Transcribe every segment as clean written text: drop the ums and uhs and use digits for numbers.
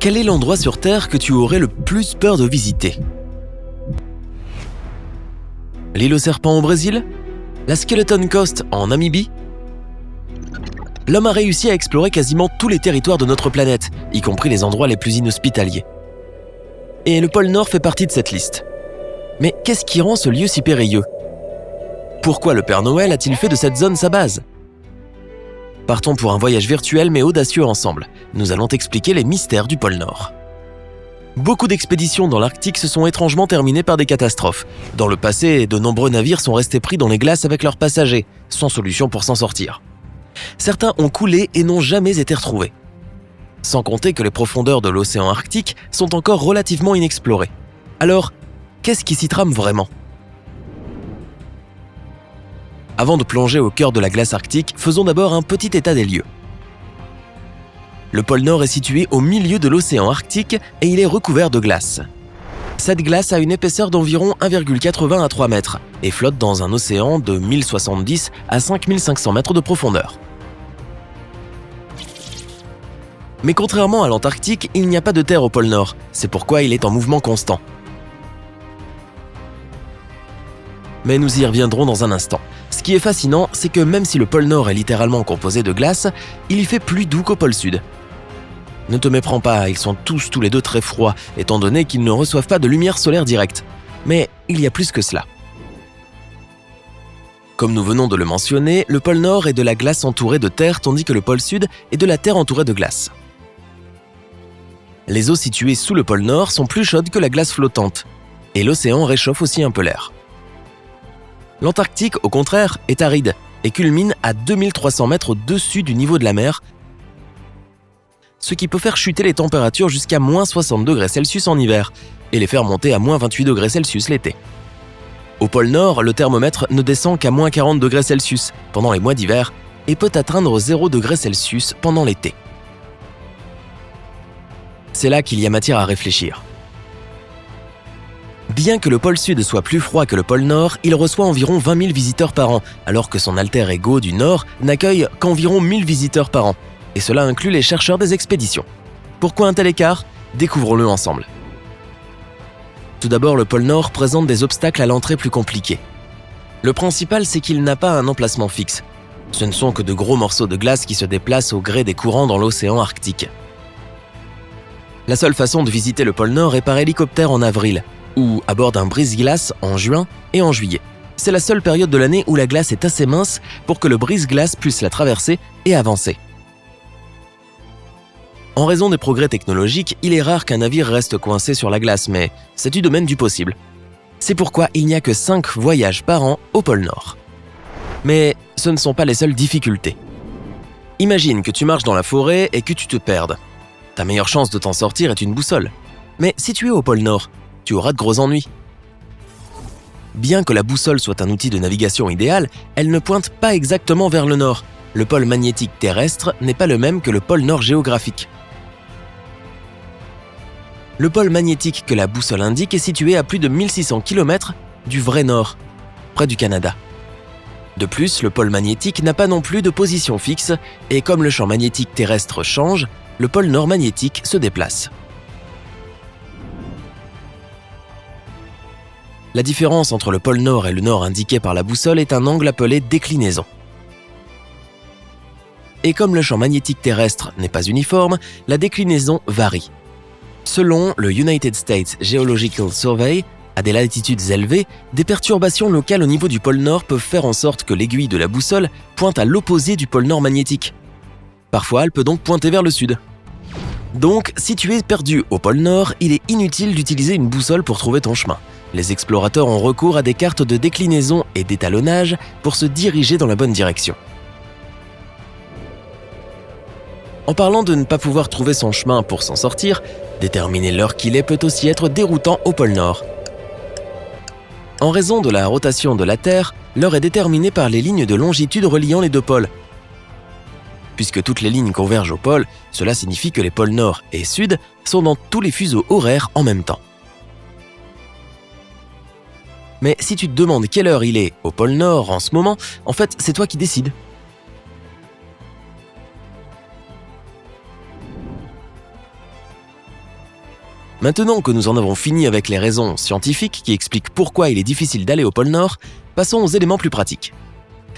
Quel est l'endroit sur Terre que tu aurais le plus peur de visiter? L'île aux serpents au Brésil? La Skeleton Coast en Namibie? L'homme a réussi à explorer quasiment tous les territoires de notre planète, y compris les endroits les plus inhospitaliers. Et le pôle Nord fait partie de cette liste. Mais qu'est-ce qui rend ce lieu si périlleux? Pourquoi le Père Noël a-t-il fait de cette zone sa base? Partons pour un voyage virtuel mais audacieux ensemble. Nous allons t'expliquer les mystères du pôle Nord. Beaucoup d'expéditions dans l'Arctique se sont étrangement terminées par des catastrophes. Dans le passé, de nombreux navires sont restés pris dans les glaces avec leurs passagers, sans solution pour s'en sortir. Certains ont coulé et n'ont jamais été retrouvés. Sans compter que les profondeurs de l'océan Arctique sont encore relativement inexplorées. Alors, qu'est-ce qui s'y trame vraiment? Avant de plonger au cœur de la glace arctique, faisons d'abord un petit état des lieux. Le pôle Nord est situé au milieu de l'océan Arctique et il est recouvert de glace. Cette glace a une épaisseur d'environ 1,80 à 3 mètres et flotte dans un océan de 1070 à 5500 mètres de profondeur. Mais contrairement à l'Antarctique, il n'y a pas de terre au pôle Nord, c'est pourquoi il est en mouvement constant. Mais nous y reviendrons dans un instant. Ce qui est fascinant, c'est que même si le pôle Nord est littéralement composé de glace, il y fait plus doux qu'au pôle Sud. Ne te méprends pas, ils sont tous les deux très froids, étant donné qu'ils ne reçoivent pas de lumière solaire directe. Mais il y a plus que cela. Comme nous venons de le mentionner, le pôle Nord est de la glace entourée de terre, tandis que le pôle Sud est de la terre entourée de glace. Les eaux situées sous le pôle Nord sont plus chaudes que la glace flottante, et l'océan réchauffe aussi un peu l'air. L'Antarctique, au contraire, est aride et culmine à 2300 mètres au-dessus du niveau de la mer, ce qui peut faire chuter les températures jusqu'à moins 60 degrés Celsius en hiver et les faire monter à moins 28 degrés Celsius l'été. Au pôle Nord, le thermomètre ne descend qu'à moins 40 degrés Celsius pendant les mois d'hiver et peut atteindre 0 degrés Celsius pendant l'été. C'est là qu'il y a matière à réfléchir. Bien que le pôle Sud soit plus froid que le pôle Nord, il reçoit environ 20 000 visiteurs par an, alors que son alter ego du Nord n'accueille qu'environ 1000 visiteurs par an, et cela inclut les chercheurs des expéditions. Pourquoi un tel écart? Découvrons-le ensemble. Tout d'abord, le pôle Nord présente des obstacles à l'entrée plus compliqués. Le principal, c'est qu'il n'a pas un emplacement fixe. Ce ne sont que de gros morceaux de glace qui se déplacent au gré des courants dans l'océan Arctique. La seule façon de visiter le pôle Nord est par hélicoptère en avril, ou à bord d'un brise-glace en juin et en juillet. C'est la seule période de l'année où la glace est assez mince pour que le brise-glace puisse la traverser et avancer. En raison des progrès technologiques, il est rare qu'un navire reste coincé sur la glace, mais c'est du domaine du possible. C'est pourquoi il n'y a que 5 voyages par an au pôle Nord. Mais ce ne sont pas les seules difficultés. Imagine que tu marches dans la forêt et que tu te perdes. Ta meilleure chance de t'en sortir est une boussole. Mais si tu es au pôle Nord, tu auras de gros ennuis. Bien que la boussole soit un outil de navigation idéal, elle ne pointe pas exactement vers le nord. Le pôle magnétique terrestre n'est pas le même que le pôle nord géographique. Le pôle magnétique que la boussole indique est situé à plus de 1600 km du vrai nord, près du Canada. De plus, le pôle magnétique n'a pas non plus de position fixe, et comme le champ magnétique terrestre change, le pôle nord magnétique se déplace. La différence entre le pôle Nord et le Nord indiqué par la boussole est un angle appelé déclinaison. Et comme le champ magnétique terrestre n'est pas uniforme, la déclinaison varie. Selon le United States Geological Survey, à des latitudes élevées, des perturbations locales au niveau du pôle Nord peuvent faire en sorte que l'aiguille de la boussole pointe à l'opposé du pôle Nord magnétique. Parfois, elle peut donc pointer vers le sud. Donc, si tu es perdu au pôle Nord, il est inutile d'utiliser une boussole pour trouver ton chemin. Les explorateurs ont recours à des cartes de déclinaison et d'étalonnage pour se diriger dans la bonne direction. En parlant de ne pas pouvoir trouver son chemin pour s'en sortir, déterminer l'heure qu'il est peut aussi être déroutant au pôle Nord. En raison de la rotation de la Terre, l'heure est déterminée par les lignes de longitude reliant les deux pôles. Puisque toutes les lignes convergent au pôle, cela signifie que les pôles Nord et Sud sont dans tous les fuseaux horaires en même temps. Mais si tu te demandes quelle heure il est au pôle Nord en ce moment, en fait, c'est toi qui décides. Maintenant que nous en avons fini avec les raisons scientifiques qui expliquent pourquoi il est difficile d'aller au pôle Nord, passons aux éléments plus pratiques.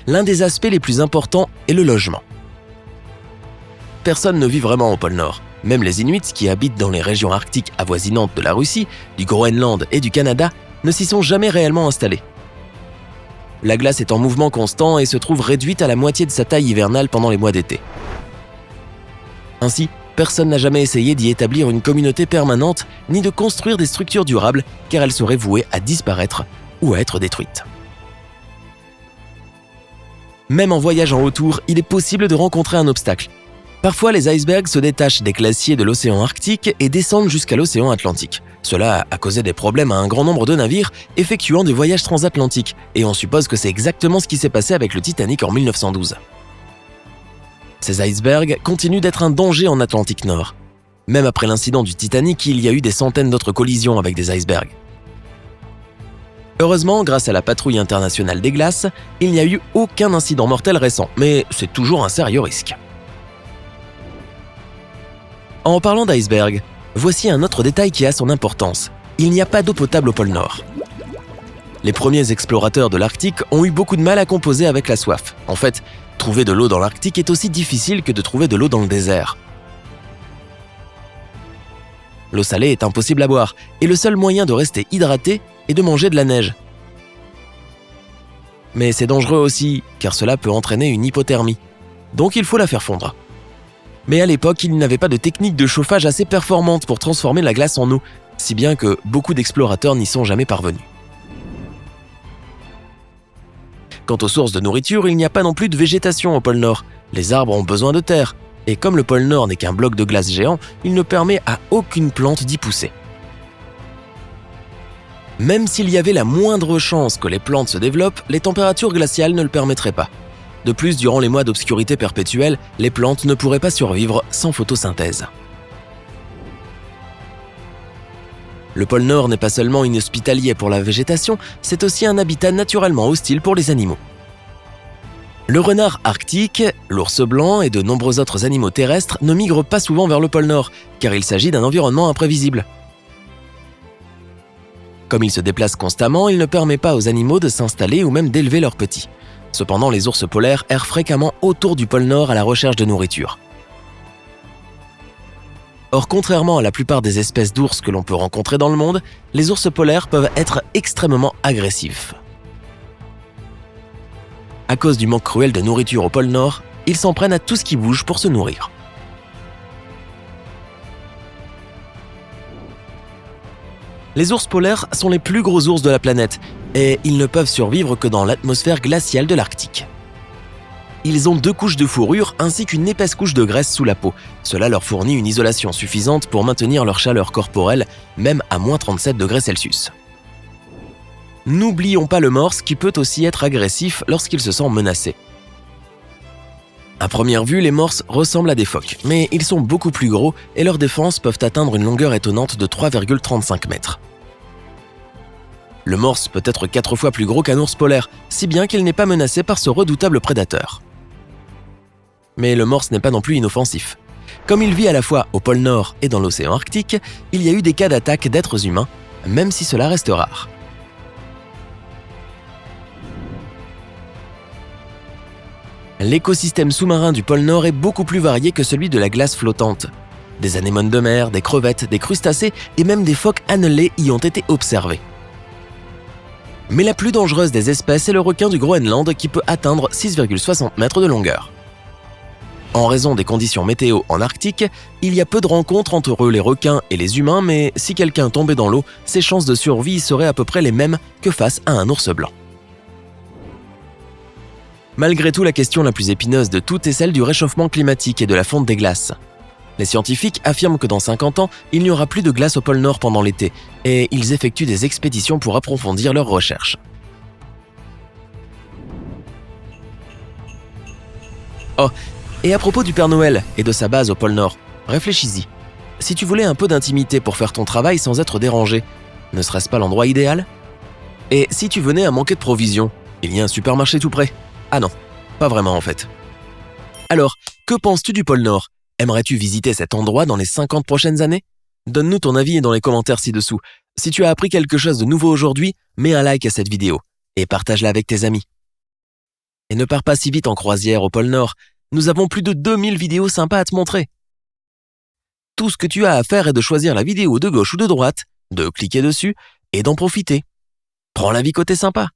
L'un des aspects les plus importants est le logement. Personne ne vit vraiment au pôle Nord. Même les Inuits qui habitent dans les régions arctiques avoisinantes de la Russie, du Groenland et du Canada ne s'y sont jamais réellement installés. La glace est en mouvement constant et se trouve réduite à la moitié de sa taille hivernale pendant les mois d'été. Ainsi, personne n'a jamais essayé d'y établir une communauté permanente ni de construire des structures durables car elles seraient vouées à disparaître ou à être détruites. Même en voyageant autour, il est possible de rencontrer un obstacle. Parfois, les icebergs se détachent des glaciers de l'océan Arctique et descendent jusqu'à l'océan Atlantique. Cela a causé des problèmes à un grand nombre de navires effectuant des voyages transatlantiques, et on suppose que c'est exactement ce qui s'est passé avec le Titanic en 1912. Ces icebergs continuent d'être un danger en Atlantique Nord. Même après l'incident du Titanic, il y a eu des centaines d'autres collisions avec des icebergs. Heureusement, grâce à la patrouille internationale des glaces, il n'y a eu aucun incident mortel récent, mais c'est toujours un sérieux risque. En parlant d'iceberg, voici un autre détail qui a son importance. Il n'y a pas d'eau potable au pôle Nord. Les premiers explorateurs de l'Arctique ont eu beaucoup de mal à composer avec la soif. En fait, trouver de l'eau dans l'Arctique est aussi difficile que de trouver de l'eau dans le désert. L'eau salée est impossible à boire, et le seul moyen de rester hydraté est de manger de la neige. Mais c'est dangereux aussi, car cela peut entraîner une hypothermie. Donc il faut la faire fondre. Mais à l'époque, il n'avait pas de technique de chauffage assez performante pour transformer la glace en eau, si bien que beaucoup d'explorateurs n'y sont jamais parvenus. Quant aux sources de nourriture, il n'y a pas non plus de végétation au pôle Nord. Les arbres ont besoin de terre, et comme le pôle Nord n'est qu'un bloc de glace géant, il ne permet à aucune plante d'y pousser. Même s'il y avait la moindre chance que les plantes se développent, les températures glaciales ne le permettraient pas. De plus, durant les mois d'obscurité perpétuelle, les plantes ne pourraient pas survivre sans photosynthèse. Le pôle Nord n'est pas seulement inhospitalier pour la végétation, c'est aussi un habitat naturellement hostile pour les animaux. Le renard arctique, l'ours blanc et de nombreux autres animaux terrestres ne migrent pas souvent vers le pôle Nord, car il s'agit d'un environnement imprévisible. Comme ils se déplacent constamment, il ne permet pas aux animaux de s'installer ou même d'élever leurs petits. Cependant, les ours polaires errent fréquemment autour du pôle Nord à la recherche de nourriture. Or, contrairement à la plupart des espèces d'ours que l'on peut rencontrer dans le monde, les ours polaires peuvent être extrêmement agressifs. À cause du manque cruel de nourriture au pôle Nord, ils s'en prennent à tout ce qui bouge pour se nourrir. Les ours polaires sont les plus gros ours de la planète et ils ne peuvent survivre que dans l'atmosphère glaciale de l'Arctique. Ils ont 2 couches de fourrure ainsi qu'une épaisse couche de graisse sous la peau. Cela leur fournit une isolation suffisante pour maintenir leur chaleur corporelle, même à moins 37 degrés Celsius. N'oublions pas le morse qui peut aussi être agressif lorsqu'il se sent menacé. À première vue, les morses ressemblent à des phoques, mais ils sont beaucoup plus gros et leurs défenses peuvent atteindre une longueur étonnante de 3,35 mètres. Le morse peut être 4 fois plus gros qu'un ours polaire, si bien qu'il n'est pas menacé par ce redoutable prédateur. Mais le morse n'est pas non plus inoffensif. Comme il vit à la fois au pôle Nord et dans l'océan Arctique, il y a eu des cas d'attaque d'êtres humains, même si cela reste rare. L'écosystème sous-marin du pôle Nord est beaucoup plus varié que celui de la glace flottante. Des anémones de mer, des crevettes, des crustacés et même des phoques annelés y ont été observés. Mais la plus dangereuse des espèces est le requin du Groenland qui peut atteindre 6,60 mètres de longueur. En raison des conditions météo en Arctique, il y a peu de rencontres entre les requins et les humains, mais si quelqu'un tombait dans l'eau, ses chances de survie seraient à peu près les mêmes que face à un ours blanc. Malgré tout, la question la plus épineuse de toutes est celle du réchauffement climatique et de la fonte des glaces. Les scientifiques affirment que dans 50 ans, il n'y aura plus de glace au pôle Nord pendant l'été, et ils effectuent des expéditions pour approfondir leurs recherches. Oh, et à propos du Père Noël et de sa base au pôle Nord, réfléchis-y. Si tu voulais un peu d'intimité pour faire ton travail sans être dérangé, ne serait-ce pas l'endroit idéal ? Et si tu venais à manquer de provisions, il y a un supermarché tout près. Ah non, pas vraiment en fait. Alors, que penses-tu du pôle Nord ? Aimerais-tu visiter cet endroit dans les 50 prochaines années ? Donne-nous ton avis dans les commentaires ci-dessous. Si tu as appris quelque chose de nouveau aujourd'hui, mets un like à cette vidéo et partage-la avec tes amis. Et ne pars pas si vite en croisière au pôle Nord, nous avons plus de 2000 vidéos sympas à te montrer. Tout ce que tu as à faire est de choisir la vidéo de gauche ou de droite, de cliquer dessus et d'en profiter. Prends la vie côté sympa.